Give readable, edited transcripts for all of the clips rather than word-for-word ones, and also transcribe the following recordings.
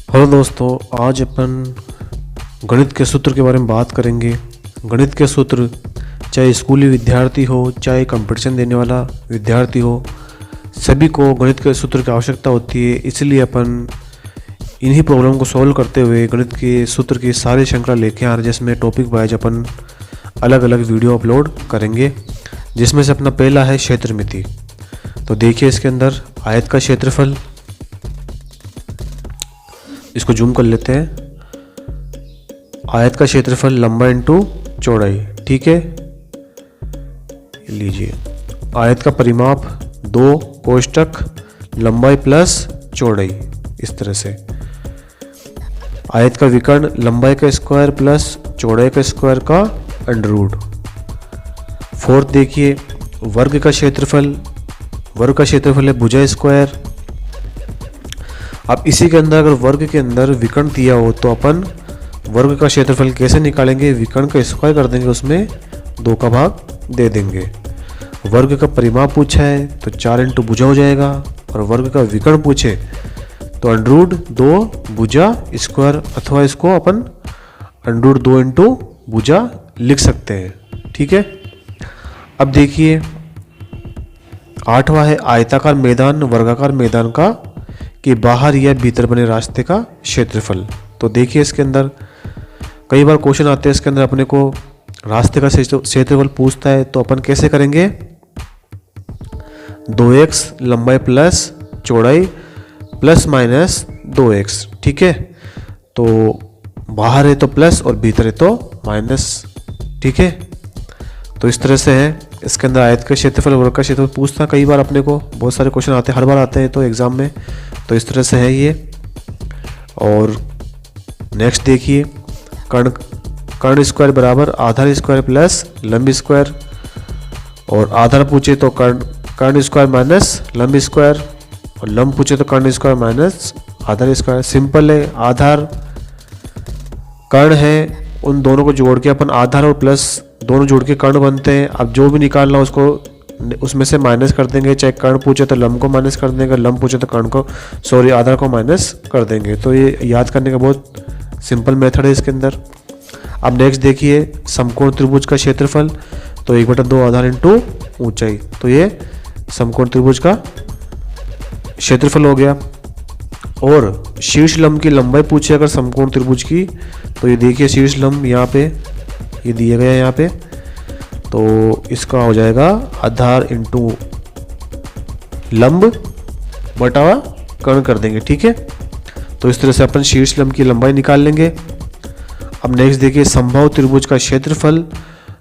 Hello दोस्तों, आज अपन गणित के सूत्र के बारे में बात करेंगे। गणित के सूत्र चाहे स्कूली विद्यार्थी हो, चाहे कंपटीशन देने वाला विद्यार्थी हो, सभी को गणित के सूत्र की आवश्यकता होती है। इसलिए अपन इन्हीं प्रॉब्लम को सॉल्व करते हुए गणित के सूत्र की सारी श्रृंखला लेके आ रहे हैं, जिसमें टॉपिक वाइज अपन अलग अलग वीडियो अपलोड करेंगे। जिसमें से अपना पहला है क्षेत्रमिति। तो देखिए इसके अंदर आयत का क्षेत्रफल, इसको जूम कर लेते हैं। आयत का क्षेत्रफल लंबाई इंटू चौड़ाई, ठीक है। लीजिए आयत का परिमाप 2 कोष्टक लंबाई प्लस चौड़ाई, इस तरह से। आयत का विकर्ण लंबाई का स्क्वायर प्लस चौड़ाई का स्क्वायर का अंडर रूट। फोर्थ देखिए वर्ग का क्षेत्रफल, वर्ग का क्षेत्रफल है भुजा स्क्वायर। अब इसी के अंदर अगर वर्ग के अंदर विकर्ण दिया हो तो अपन वर्ग का क्षेत्रफल कैसे निकालेंगे? विकर्ण का स्क्वायर कर देंगे, उसमें 2 का भाग दे देंगे। वर्ग का परिमाप पूछा है तो 4 इंटू भुजा हो जाएगा, और वर्ग का विकर्ण पूछे तो अंडर रूट 2 भुजा स्क्वायर, अथवा इसको अपन अंडर रूट 2 इंटू भुजा लिख सकते हैं, ठीक है। अब देखिए 8वां है आयताकार मैदान वर्गाकार मैदान का कि बाहर या भीतर बने रास्ते का क्षेत्रफल। तो देखिए इसके अंदर कई बार क्वेश्चन आते हैं, इसके अंदर अपने को रास्ते का क्षेत्रफल पूछता है तो अपन कैसे करेंगे? 2x लंबाई प्लस चौड़ाई प्लस माइनस 2x, ठीक है। तो बाहर है तो प्लस और भीतर है तो माइनस, ठीक है। तो इस तरह से है। इसके अंदर आयत का क्षेत्रफल वर्ग का क्षेत्रफल पूछता कई बार अपने को, बहुत सारे क्वेश्चन आते हैं, हर बार आते हैं तो एग्जाम में। तो इस तरह से है ये। और नेक्स्ट देखिए कर्ण स्क्वायर बराबर आधार स्क्वायर प्लस लंब स्क्वायर, और आधार पूछे तो कर्ण स्क्वायर माइनस लंब स्क्वायर, और लंब पूछे तो कर्ण स्क्वायर माइनस आधार स्क्वायर। सिंपल है। आधार कर्ण है, उन दोनों को जोड़ के अपन आधार और प्लस दोनों जोड़ के कर्ण बनते हैं। अब जो भी निकालना उसको उसमें से माइनस कर देंगे। चाहे कर्ण पूछे तो लंब को माइनस कर देंगे, लंब पूछे तो कर्ण को आधार को माइनस कर देंगे। तो ये याद करने का बहुत सिंपल मेथड है इसके अंदर। अब नेक्स्ट देखिए समकोण त्रिभुज का क्षेत्रफल, तो 1/2 आधार इंटू ऊंचाई। तो ये समकोण त्रिभुज का क्षेत्रफल हो गया। और शीर्ष लंब की लंबाई पूछे अगर समकोण त्रिभुज की, तो ये देखिए शीर्ष लंब यहाँ पे ये दिया गया है यहाँ पे, तो इसका हो जाएगा आधार इंटू लंब बटा कर्ण कर देंगे, ठीक है। तो इस तरह से अपन शीर्ष लंब की लंबाई निकाल लेंगे। अब नेक्स्ट देखिए समबाहु त्रिभुज का क्षेत्रफल,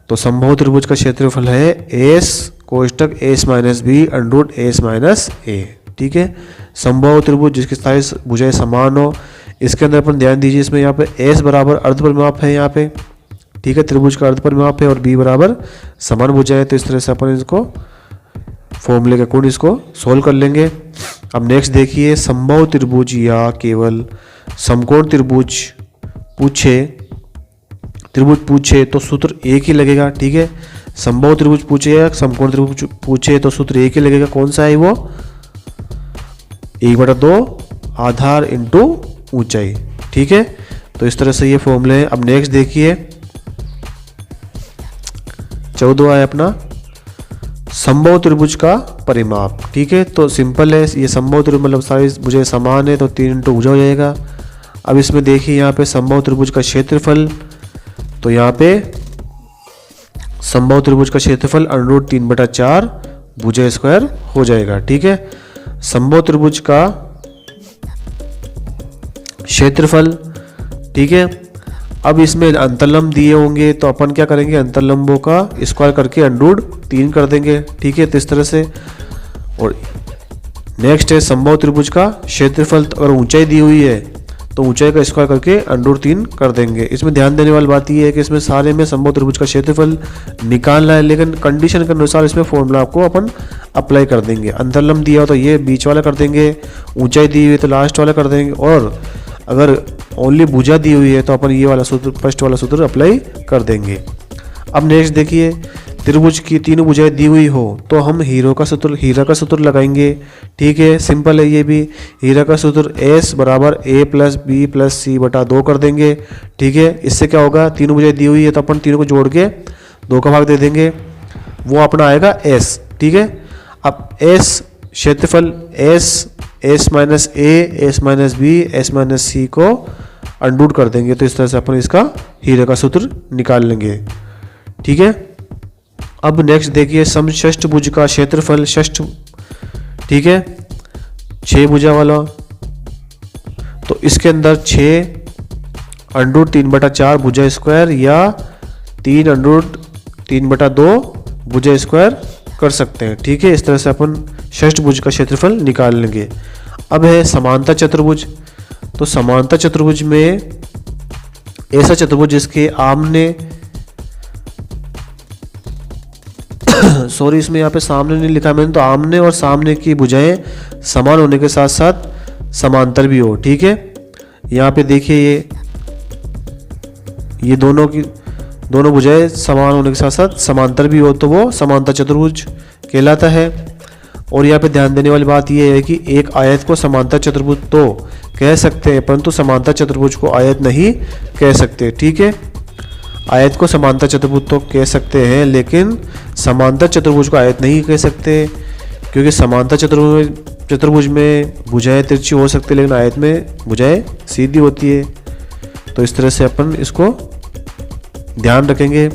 तो समबाहु त्रिभुज का क्षेत्रफल है एस कोष्टक S minus B under root S minus A, ठीक है। समबाहु त्रिभुज जिसकी सारी भुजाएं समान हो। इसके अंदर अपन ध्यान दीजिए, इसमें यहाँ पे एस बराबर अर्ध परिमाप है यहाँ पे, ठीक है, त्रिभुज का अर्ध परिमाप है, और बी बराबर समान भुजाएं। तो इस तरह से अपन इसको फॉर्मूले के अकॉर्डिंग इसको सोल्व कर लेंगे। अब नेक्स्ट देखिए समबाहु त्रिभुज या केवल समकोण त्रिभुज पूछे तो सूत्र एक ही लगेगा, ठीक है। समबाहु त्रिभुज पूछे या समकोण त्रिभुज पूछे तो सूत्र एक ही लगेगा। कौन सा है वो? 1/2 आधार इंटू ऊंचाई, ठीक है। तो इस तरह से ये फॉर्मूले है। अब नेक्स्ट देखिए 14वां है अपना समबाहु त्रिभुज का परिमाप, ठीक है। तो सिंपल है, ये समबाहु त्रिभुज मतलब सारी भुजाएं समान है तो 3 इंटू भुजा हो जाएगा। अब इसमें देखिए यहाँ पे समबाहु त्रिभुज का क्षेत्रफल, तो यहाँ पे समबाहु त्रिभुज का क्षेत्रफल अंडर रूट 3/4 भुजा स्क्वायर हो जाएगा, ठीक है। समबाहु त्रिभुज का क्षेत्रफल, ठीक है। अब इसमें अंतर्लंब दिए होंगे तो अपन क्या करेंगे? अंतर्लंबों का स्क्वायर करके अंडर रूट 3 कर देंगे, ठीक है। तो इस तरह से। और नेक्स्ट है समबाहु त्रिभुज का क्षेत्रफल, तो अगर ऊंचाई दी हुई है तो ऊंचाई का स्क्वायर करके अंडर रूट 3 कर देंगे। इसमें ध्यान देने वाली बात यह है कि इसमें सारे में समबाहु त्रिभुज का क्षेत्रफल निकालना है, लेकिन कंडीशन के अनुसार इसमें फॉर्मूला आपको अपन अप्लाई कर देंगे। अंतर्लंब दिया हो तो ये बीच वाला कर देंगे, ऊंचाई दी हुई है तो लास्ट वाला कर देंगे, और अगर ओनली भुजा दी हुई है तो अपन ये वाला सूत्र, फर्स्ट वाला सूत्र अप्लाई कर देंगे। अब नेक्स्ट देखिए त्रिभुज की तीनों भुजाएं दी हुई हो तो हम हीरा का सूत्र लगाएंगे। ठीक है, सिंपल है ये भी। हीरा का सूत्र S बराबर A प्लस बी प्लस सी बटा 2 कर देंगे। ठीक है, इससे क्या होगा, तीनों भुजाएं दी हुई है तो अपन तीनों को जोड़ के 2 का भाग दे देंगे, वो अपना आएगा S। ठीक है, अब S क्षेत्रफल S minus A, S minus B, S minus C को अंडूट कर देंगे, तो इस तरह से अपन इसका हीरे का सूत्र निकाल लेंगे। ठीक है, अब नेक्स्ट देखिए समषष्ठभुज का क्षेत्रफल षष्ठ। ठीक है, 6 भुजा वाला, तो इसके अंदर 6 अंडूट 3/4 भुजा स्क्वायर या 3 अंडूट 3/2 भुजा स्क्वायर कर सकते हैं। ठीक है, इस तरह से अपन षष्ठभुज का क्षेत्रफल निकाल लेंगे। अब है समांतर चतुर्भुज। तो समांतर चतुर्भुज में ऐसा चतुर्भुज जिसके आमने सॉरी इसमें यहाँ पे सामने नहीं लिखा मैंने, तो आमने और सामने की भुजाएं समान होने के साथ साथ समांतर भी हो। ठीक है, यहाँ पे देखिए ये दोनों भुजाएं समान होने के साथ साथ समांतर भी हो तो वो समांतर चतुर्भुज कहलाता है। और यहाँ पे ध्यान देने वाली बात यह है कि एक आयत को समांतर चतुर्भुज तो कह सकते हैं परंतु समांतर चतुर्भुज को आयत नहीं कह सकते। ठीक है, आयत को समांतर चतुर्भुज तो कह सकते हैं लेकिन समांतर चतुर्भुज को आयत नहीं कह सकते, क्योंकि समांतर चतुर्भुज में भुजाएं तिरछी हो सकती है लेकिन आयत में भुजाएं सीधी होती है। तो इस तरह से अपन इसको ध्यान रखेंगे।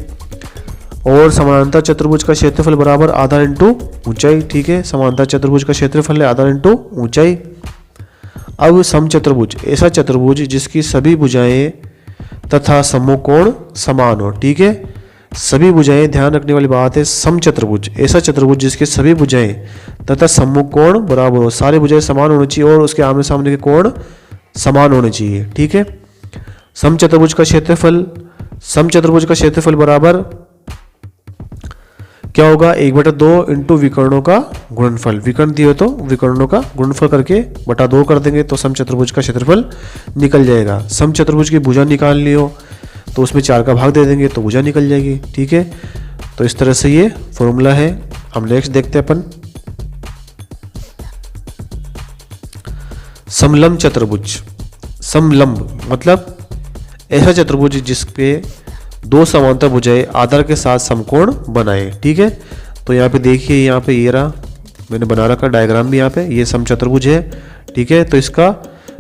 और समांतर चतुर्भुज का क्षेत्रफल बराबर आधार इंटू ऊंचाई। ठीक है, समांतर चतुर्भुज का क्षेत्रफल है आधार इंटू ऊंचाई। अब समचतुर्भुज ऐसा चतुर्भुज जिसकी सभी भुजाएं तथा समकोण समान हो। ठीक है, सभी भुजाएं, ध्यान रखने वाली बात है, समचतुर्भुज ऐसा चतुर्भुज जिसके सभी भुजाएं तथा समकोण बराबर हो, सारे भुजाएं समान होनी चाहिए और उसके आमने सामने के कोण समान होने चाहिए। ठीक है, समचतुर्भुज का क्षेत्रफल बराबर क्या होगा, 1/2 इंटू विकर्णों का गुणनफल। विकर्ण दिए तो विकर्णों का गुणनफल करके बटा 2 कर देंगे तो समचतुर्भुज का क्षेत्रफल निकल जाएगा। समचतुर्भुज की भुजा निकालनी हो तो उसमें 4 का भाग दे देंगे तो भुजा निकल जाएगी। ठीक है, तो इस तरह से ये फॉर्मूला है। हम नेक्स्ट देखते हैं अपन समलंब चतुर्भुज। समलंब मतलब ऐसा चतुर्भुज जिसपे 2 समांतर भुजाएं आधार के साथ समकोण बनाए। ठीक है, तो यहाँ पे देखिए, यहाँ पे ये रहा, मैंने बना रखा डायग्राम भी, यहाँ पे ये समचतुर्भुज है। ठीक है, तो इसका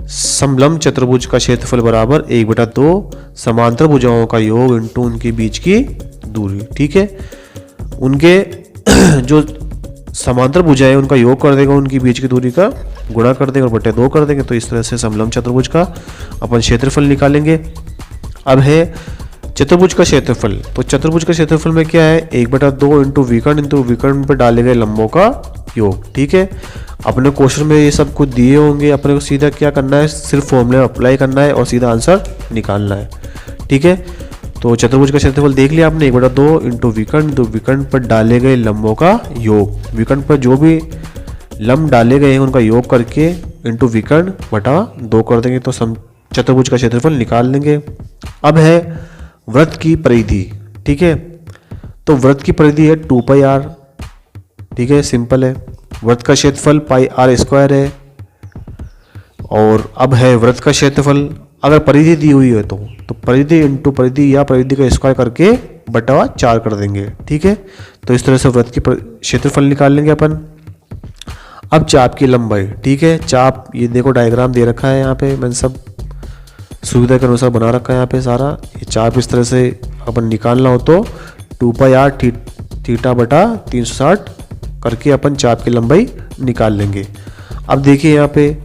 समलंब चतुर्भुज का क्षेत्रफल बराबर 1/2 समांतर भुजाओं का योग इंटू उनके बीच की दूरी। ठीक है, उनके जो समांतर भुजाएं उनका योग कर देगा, उनकी बीच की दूरी का गुणा कर देंगे और बटे 2 कर देंगे, तो इस तरह से समलंब चतुर्भुज का अपन क्षेत्रफल निकालेंगे। अब है चतुर्भुज का क्षेत्रफल। तो चतुर्भुज का क्षेत्रफल में क्या है, 1/2 इंटू विकर्ण पर डाले गए लंबों का योग। ठीक है, अपने क्वेश्चन में ये सब कुछ दिए होंगे, अपने को सीधा क्या करना है, सिर्फ फॉर्मूला अप्लाई करना है और सीधा आंसर निकालना है। ठीक है, तो चतुर्भुज का क्षेत्रफल देख लिया आपने, 1/2 इंटू विकर्ण पर डाले गए लंबों का योग। विकर्ण पर जो भी लंब डाले गए हैं उनका योग करके इंटू विकर्ण बटा 2 कर देंगे तो चतुर्भुज का क्षेत्रफल निकाल लेंगे। अब है वृत्त की परिधि। ठीक है, तो वृत्त की परिधि है 2πr। ठीक है, सिंपल है। वृत्त का क्षेत्रफल πr² है। और अब है वृत्त का क्षेत्रफल, अगर परिधि दी हुई है तो परिधि इंटू परिधि या परिधि का स्क्वायर करके बटा 4 कर देंगे। ठीक है, तो इस तरह से वृत्त की क्षेत्रफल निकाल लेंगे अपन। अब चाप की लंबाई। ठीक है, चाप ये देखो डायग्राम दे रखा है यहाँ पे, मैंने सब सुविधा के अनुसार बना रखा है यहाँ पे सारा। ये चाप इस तरह से अपन निकालना हो तो 2πr थीटा बटा 360 करके अपन चाप की लंबाई निकाल लेंगे। अब देखिए यहाँ पे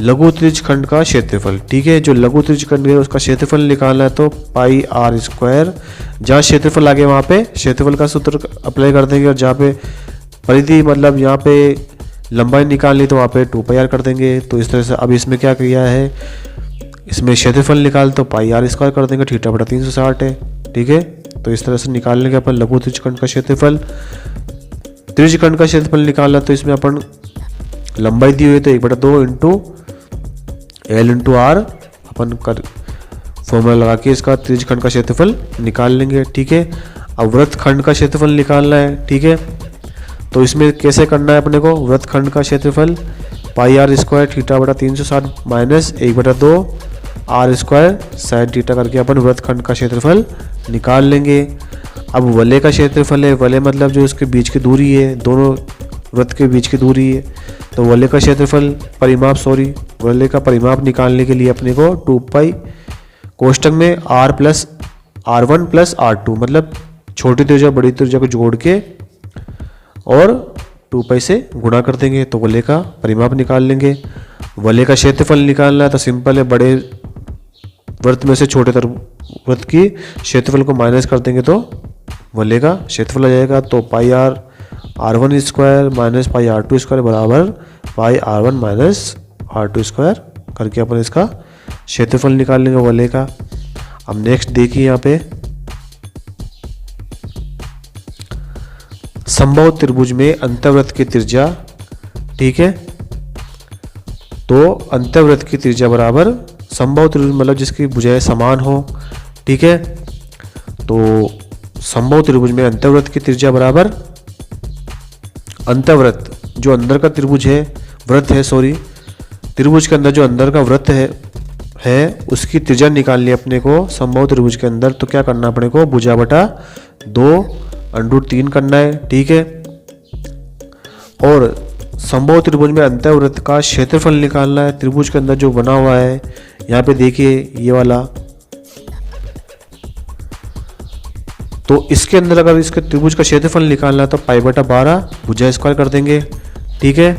लघु त्रिज्य खंड का क्षेत्रफल। ठीक है, जो लघु त्रिज्य खंड है उसका क्षेत्रफल निकालना है तो πr²। जहाँ क्षेत्रफल आ गया वहाँ पे क्षेत्रफल का सूत्र अप्लाई कर देंगे और जहाँ पे परिधि मतलब यहाँ पे लंबाई निकालनी तो वहाँ पे 2πr कर देंगे। तो इस तरह से अब इसमें क्या किया है, इसमें क्षेत्रफल निकाल तो πr² कर देंगे, थीटा बटा 360 है। ठीक है, तो इस तरह से निकाल लेंगे अपन लघु त्रिज्यखंड का क्षेत्रफल। त्रिज्यखंड का क्षेत्रफल निकालना तो इसमें अपन लंबाई दी हुई है तो 1/2 इंटू L इंटू R अपन कर फॉर्मूला लगा के इसका त्रिज्यखंड का क्षेत्रफल निकाल लेंगे। ठीक है, अब वृत्त खंड का क्षेत्रफल निकालना है, ठीक है। तो इसमें कैसे करना है अपने को, वृत्त खंड का क्षेत्रफल पाई आर स्क्वायर थीटा बटा 360 minus 1/2 R square sine theta करके अपन वृत्त खंड का क्षेत्रफल निकाल लेंगे। अब वलय का क्षेत्रफल है, वलय मतलब जो इसके बीच की दूरी है, दोनों वृत्त के बीच की दूरी है, तो वलय का क्षेत्रफल वलय का परिमाप निकालने के लिए अपने को 2 पाई कोष्टक में r plus R1 plus R2 मतलब छोटी त्रिज्या बड़ी त्रिज्या को जोड़ के और 2 पाई से गुणा कर देंगे, तो वलय का परिमाप निकाल लेंगे। वलय का क्षेत्रफल निकालना है तो सिंपल है, बड़े वृत्त में से छोटे वृत्त की क्षेत्रफल को माइनस कर देंगे तो वलय का क्षेत्रफल आ जाएगा। तो pi R R1 square minus pi R2 square बराबर pi R1 minus R2 square करके अपन इसका क्षेत्रफल निकाल लेंगे वलय का। अब नेक्स्ट देखिए यहाँ पे समबाहु त्रिभुज में अंतर्वृत्त की त्रिज्या, ठीक है। तो अंतर्वृत्त की त्रिज्या बराबर समबाहु त्रिभुज मतलब जिसकी भुजाएं समान हो, ठीक है। तो समबाहु त्रिभुज में अंतर्वृत्त की त्रिज्या बराबर अंतर्वृत्त जो अंदर का त्रिभुज है, वृत्त है सॉरी, त्रिभुज के अंदर जो अंदर का वृत्त है उसकी त्रिज्या निकालनी है अपने को समबाहु त्रिभुज के अंदर। तो क्या करना अपने को, भुजा बटा 2√3 करना है, ठीक है। और समबाहु त्रिभुज में अंतर्वृत्त का क्षेत्रफल निकालना है, त्रिभुज के अंदर जो बना हुआ है, यहाँ पे देखिए ये वाला। तो इसके अंदर अगर इसके त्रिभुज का क्षेत्रफल निकालना है तो पाई बटा 12 भुजा स्क्वायर कर देंगे, ठीक है।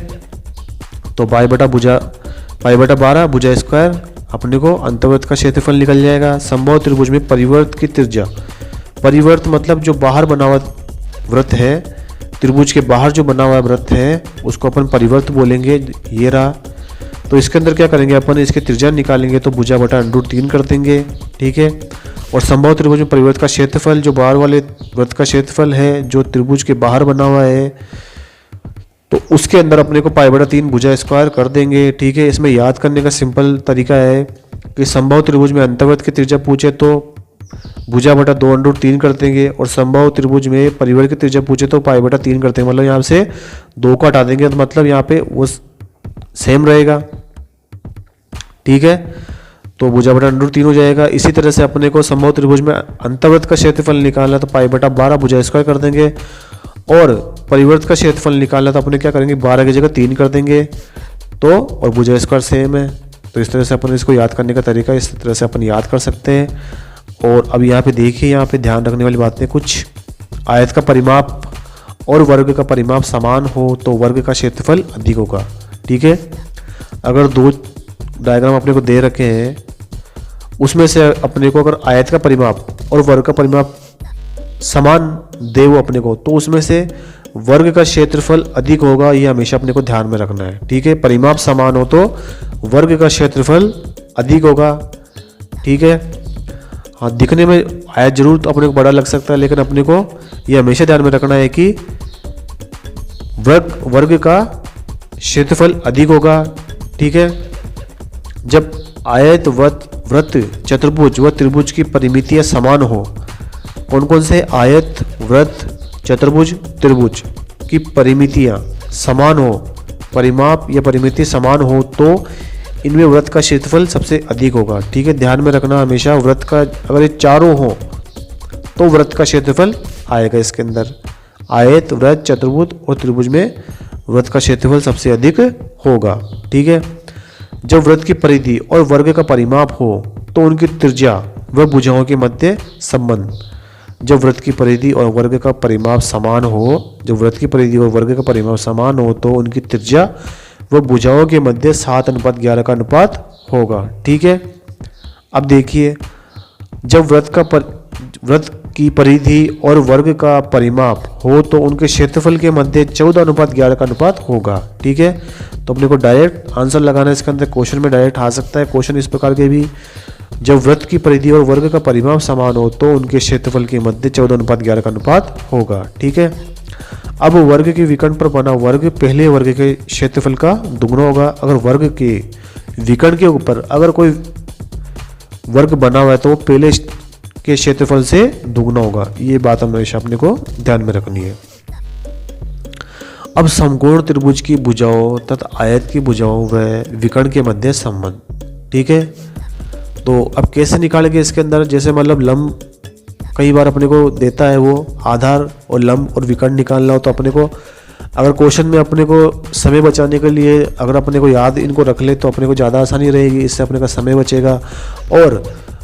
तो पाई बटा 12 भुजा स्क्वायर अपने को अंतर्वृत्त का क्षेत्रफल निकल जाएगा। समबाहु त्रिभुज में परिवर्त की त्रिज्या, परिवर्त मतलब जो बाहर बना हुआ वृत्त है, त्रिभुज के बाहर जो बना हुआ वृत्त है उसको अपन परिवर्त बोलेंगे, ये रहा। तो इसके अंदर क्या करेंगे अपन, इसकी त्रिज्या निकालेंगे तो भुजा बटा √3 कर देंगे, ठीक है। और समबाहु त्रिभुज में परिवर्त का क्षेत्रफल जो बाहर वाले वृत्त का क्षेत्रफल है जो त्रिभुज के बाहर बना हुआ है, तो उसके अंदर अपने को पाई बटा 3 भुजा स्क्वायर कर देंगे, ठीक है। इसमें याद करने का सिंपल तरीका है कि समबाहु त्रिभुज में अंतर्वृत्त की त्रिज्या पूछे तो भुजा बटा 2√3 कर देंगे, और समबाहु त्रिभुज में परिवर्त की त्रिज्या पूछे तो पाई बटा 3 करते हैं, मतलब यहाँ से 2 को हटा देंगे तो मतलब यहाँ पे वो सेम रहेगा, ठीक है। तो भुजा बटा √3 हो जाएगा। इसी तरह से अपने को समबाहु त्रिभुज में अंतर्वृत्त का क्षेत्रफल निकालना तो पाई बटा 12 भुजा स्क्वायर कर देंगे, और परिवर्त का क्षेत्रफल निकालना तो अपने क्या करेंगे 12 की जगह 3 कर देंगे, तो और भुजा स्क्वायर सेम है। तो इस तरह से अपन इसको याद करने का तरीका इस तरह से अपन याद कर सकते हैं। और अब यहाँ पे देखिए, यहाँ पे ध्यान रखने वाली बातें कुछ, आयत का परिमाप और वर्ग का परिमाप समान हो तो वर्ग का क्षेत्रफल अधिक होगा, ठीक है। अगर 2 डायग्राम अपने को दे रखे हैं उसमें से अपने को अगर आयत का परिमाप और वर्ग का परिमाप समान दे वो अपने को, तो उसमें से वर्ग का क्षेत्रफल अधिक होगा, ये हमेशा अपने को ध्यान में रखना है, ठीक है। परिमाप समान हो तो वर्ग का क्षेत्रफल अधिक होगा, ठीक है। हाँ, दिखने में आयत जरूर तो अपने को बड़ा लग सकता है, लेकिन अपने को ये हमेशा ध्यान में रखना है कि वर्ग का क्षेत्रफल अधिक होगा, ठीक है। जब आयत वृत्त चतुर्भुज व त्रिभुज की परिमितियां समान हो, कौन कौन से आयत वृत्त चतुर्भुज त्रिभुज की परिमितियां समान हो, परिमाप या परिमिति समान हो, तो इनमें वृत्त का क्षेत्रफल सबसे अधिक होगा, ठीक है। ध्यान में रखना हमेशा, वृत्त का अगर ये चारों हो तो वृत्त का क्षेत्रफल आएगा इसके अंदर। आयत वृत्त चतुर्भुज और त्रिभुज में वृत्त का क्षेत्रफल सबसे अधिक होगा, ठीक है। जब वृत्त की परिधि और वर्ग का परिमाप हो तो उनकी त्रिज्या व भुजाओं के मध्य संबंध, जब वृत्त की परिधि और वर्ग का परिमाप समान हो, जब वृत्त की परिधि और वर्ग का परिमाप समान हो तो उनकी त्रिज्या व भुजाओं के मध्य 7:11 का अनुपात होगा, ठीक है। अब देखिए, जब वृत्त की परिधि और वर्ग का परिमाप हो तो उनके क्षेत्रफल के मध्य 14:11 का अनुपात होगा, ठीक है। तो अपने को डायरेक्ट आंसर लगाना है इसके अंदर, क्वेश्चन में डायरेक्ट आ सकता है क्वेश्चन इस प्रकार के भी, जब वृत्त की परिधि और वर्ग का परिमाप समान हो तो उनके क्षेत्रफल के मध्य 14:11 का अनुपात होगा, ठीक है। अब वर्ग के विकर्ण पर बना वर्ग पहले वर्ग के क्षेत्रफल का दुगुना होगा। अगर वर्ग के विकर्ण के ऊपर अगर कोई वर्ग बना हुआ है तो वो पहले के क्षेत्रफल से दुगना होगा। ये बात हमेशा अपने को ध्यान में रखनी है। अब समकोण त्रिभुज की भुजाओं तथा आयत की भुजाओं व विकर्ण के मध्य संबंध। ठीक है, तो अब कैसे निकालेंगे इसके अंदर, जैसे मतलब लंब कई बार अपने को देता है वो आधार और लंब और विकर्ण निकालना हो, तो अपने को अगर क्वेश्चन में अपने को समय बचाने के लिए अगर अपने को याद इनको रख ले तो अपने को ज़्यादा आसानी रहेगी, इससे अपने का समय बचेगा और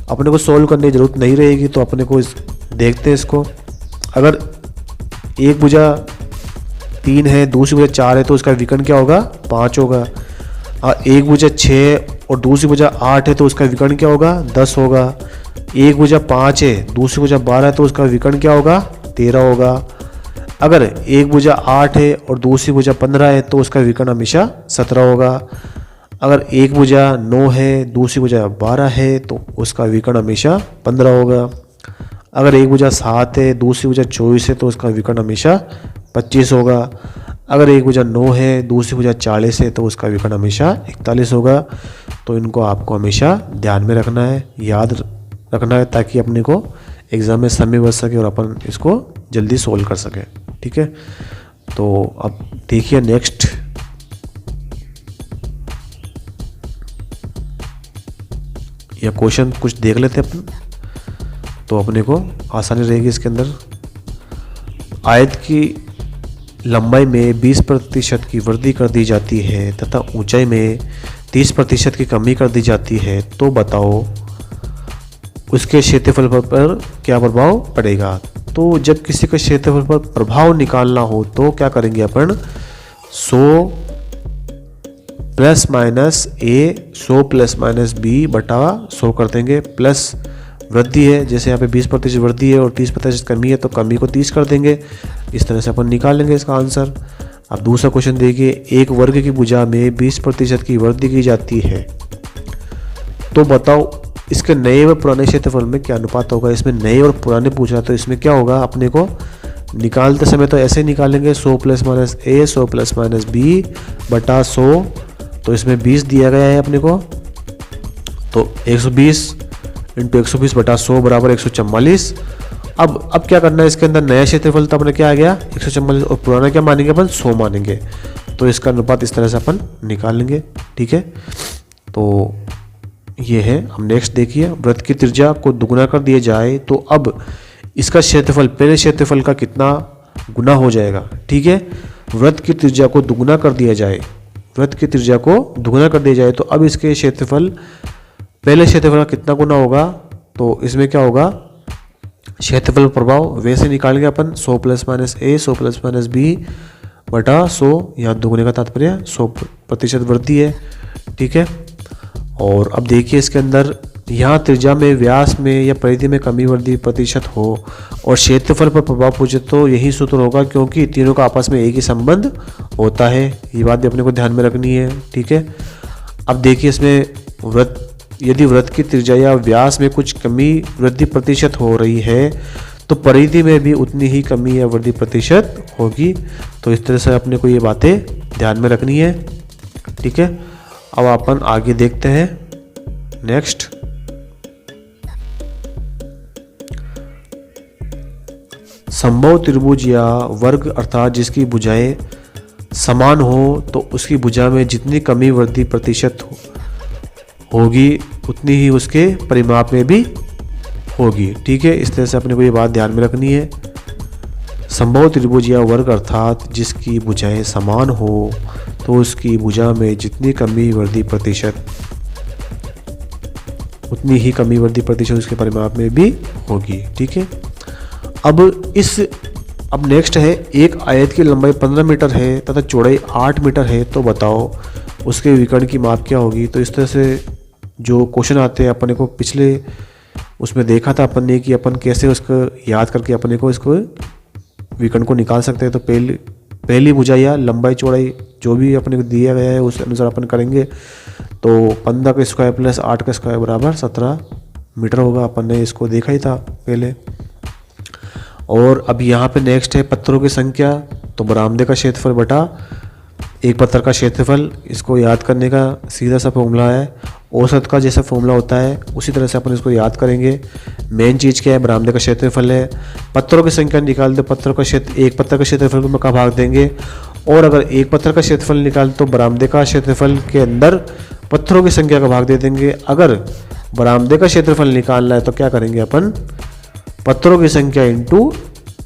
अपने को सोल्व करने की ज़रूरत नहीं रहेगी। तो अपने को देखते हैं इसको। अगर एक भुजा 3 है, दूसरी भुजा 4 है, तो उसका विकर्ण क्या होगा, 5 होगा। और एक भुजा 6 और दूसरी भुजा 8 है, तो उसका विकर्ण क्या होगा, 10 होगा। एक भुजा 5 है, दूसरी भुजा 12 है, तो उसका विकर्ण क्या होगा, 13 होगा। अगर एक भुजा 8 है और दूसरी भुजा 15 है, तो उसका विकर्ण हमेशा 17 होगा। अगर एक भुजा 9 है, दूसरी भुजा 12 है, तो उसका विकर्ण हमेशा 15 होगा। अगर एक भुजा 7 है, दूसरी भुजा 24 है, तो उसका विकर्ण हमेशा 25 होगा। अगर एक भुजा 9 है, दूसरी भुजा 40 है, तो उसका विकर्ण हमेशा 41 होगा। तो इनको आपको हमेशा ध्यान में रखना है, याद रखना है, ताकि अपने को एग्ज़ाम में समय बच सके और अपन इसको जल्दी सोल्व कर सके। ठीक है, तो अब देखिए नेक्स्ट। यह क्वेश्चन कुछ देख लेते हैं अपन, तो अपने को आसानी रहेगी इसके अंदर। आयत की लंबाई में 20% की वृद्धि कर दी जाती है तथा ऊंचाई में 30% की कमी कर दी जाती है, तो बताओ उसके क्षेत्रफल पर क्या प्रभाव पड़ेगा। तो जब किसी के क्षेत्रफल पर प्रभाव निकालना हो तो क्या करेंगे अपन, 100 प्लस माइनस ए 100 प्लस माइनस बी बटा 100 कर देंगे। प्लस वृद्धि है, जैसे यहाँ पे 20% वृद्धि है और 30% कमी है, तो कमी को 30 कर देंगे। इस तरह से अपन निकाल लेंगे इसका आंसर। अब दूसरा क्वेश्चन देखिए, एक वर्ग की भुजा में 20% की वृद्धि की जाती है, तो बताओ इसके नए व पुराने क्षेत्रफल में क्या अनुपात होगा। इसमें नए और पुराने पूछ रहा, तो इसमें क्या होगा, अपने को निकालते समय तो ऐसे ही निकालेंगे, 100 प्लस माइनस ए 100 प्लस माइनस बी बटा 100। तो इसमें 20 दिया गया है अपने को, तो 120 इंटू 120 बटा 100 बराबर 144। अब क्या करना है, इसके अंदर नया क्षेत्रफल तो अपने क्या आ गया 144 और पुराना क्या मानेंगे अपन 100 मानेंगे। तो इसका अनुपात इस तरह से अपन निकाल लेंगे। ठीक है, तो ये है। अब नेक्स्ट देखिए, वृत्त की त्रिज्या को दुगना कर दिया जाए तो अब इसका क्षेत्रफल पहले क्षेत्रफल का कितना गुना हो जाएगा। ठीक है, वृत्त की त्रिज्या को दुगना कर दिया जाए, वृत्त की त्रिज्या को दुगना कर दिया जाए तो अब इसके क्षेत्रफल पहले क्षेत्रफल का कितना गुना होगा। तो इसमें क्या होगा, क्षेत्रफल प्रभाव वैसे निकालेंगे अपन, 100 प्लस माइनस ए 100 प्लस माइनस बी बटा 100। यहाँ दुगने का तात्पर्य 100% वृद्धि है। ठीक है, और अब देखिए इसके अंदर यहाँ त्रिज्या में, व्यास में या परिधि में कमी वृद्धि प्रतिशत हो और क्षेत्रफल पर प्रभाव पूछे तो यही सूत्र होगा, क्योंकि तीनों का आपस में एक ही संबंध होता है। ये बात भी अपने को ध्यान में रखनी है। ठीक है, अब देखिए इसमें वृत्त, यदि वृत्त की त्रिज्या या व्यास में कुछ कमी वृद्धि प्रतिशत हो रही है तो परिधि में भी उतनी ही कमी या वृद्धि प्रतिशत होगी। तो इस तरह से अपने को ये बातें ध्यान में रखनी है। ठीक है, अब अपन आगे देखते हैं नेक्स्ट। संभव त्रिभुज या वर्ग अर्थात जिसकी भुजाएं समान हो तो उसकी भुजा में जितनी कमी वृद्धि प्रतिशत होगी उतनी ही उसके परिमाप में भी होगी। ठीक है, इस तरह से अपने को ये बात ध्यान में रखनी है। संभव त्रिभुज या वर्ग अर्थात जिसकी भुजाएं समान हो तो उसकी भुजा में जितनी कमी वृद्धि प्रतिशत उतनी ही कमी वृद्धि प्रतिशत उसके परिमाप में भी होगी। ठीक है, अब नेक्स्ट है, एक आयत की लंबाई 15 मीटर है तथा चौड़ाई 8 मीटर है, तो बताओ उसके विकर्ण की माप क्या होगी। तो इस तरह से जो क्वेश्चन आते हैं अपने को पिछले उसमें देखा था अपन ने कि अपन कैसे उसको याद करके अपने को इसको विकर्ण को निकाल सकते हैं। तो पहली भुजा या लंबाई चौड़ाई जो भी अपने को दिया गया है उस अनुसार अपन करेंगे। तो 15 का स्क्वायर प्लस 8 का स्क्वायर बराबर 17 मीटर होगा। अपन ने इसको देखा ही था पहले। और अब यहाँ पे नेक्स्ट है पत्थरों की संख्या, तो बरामदे का क्षेत्रफल बटा एक पत्थर का क्षेत्रफल, इसको याद करने का सीधा सा फॉर्मूला है। औसत का जैसा फॉर्मूला होता है उसी तरह से अपन इसको याद करेंगे। मेन चीज़ क्या है, बरामदे का क्षेत्रफल है। पत्थरों की संख्या निकाल दे, पत्थरों का क्षेत्र, एक पत्थर का क्षेत्रफल को का भाग देंगे, और अगर एक पत्थर का क्षेत्रफल निकाल तो बरामदे का क्षेत्रफल के अंदर पत्थरों की संख्या का भाग दे देंगे। अगर बरामदे का क्षेत्रफल निकालना है तो क्या करेंगे अपन, पत्थरों की संख्या इंटू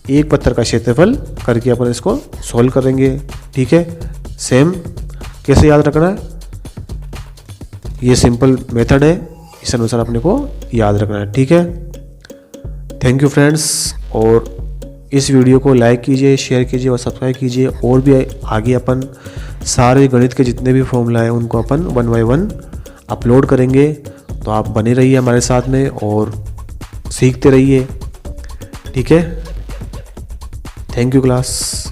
एक पत्थर का क्षेत्रफल करके अपन इसको सॉल्व करेंगे। ठीक है, सेम कैसे याद रखना है, ये सिंपल मेथड है, इस अनुसार अपने को याद रखना है। ठीक है, थैंक यू फ्रेंड्स, और इस वीडियो को लाइक कीजिए, शेयर कीजिए और सब्सक्राइब कीजिए। और भी आगे अपन सारे गणित के जितने भी फॉर्मूला हैं उनको अपन 1 बाय 1 अपलोड करेंगे। तो आप बने रहिए हमारे साथ में और सीखते रहिए। ठीक है, थैंक यू क्लास।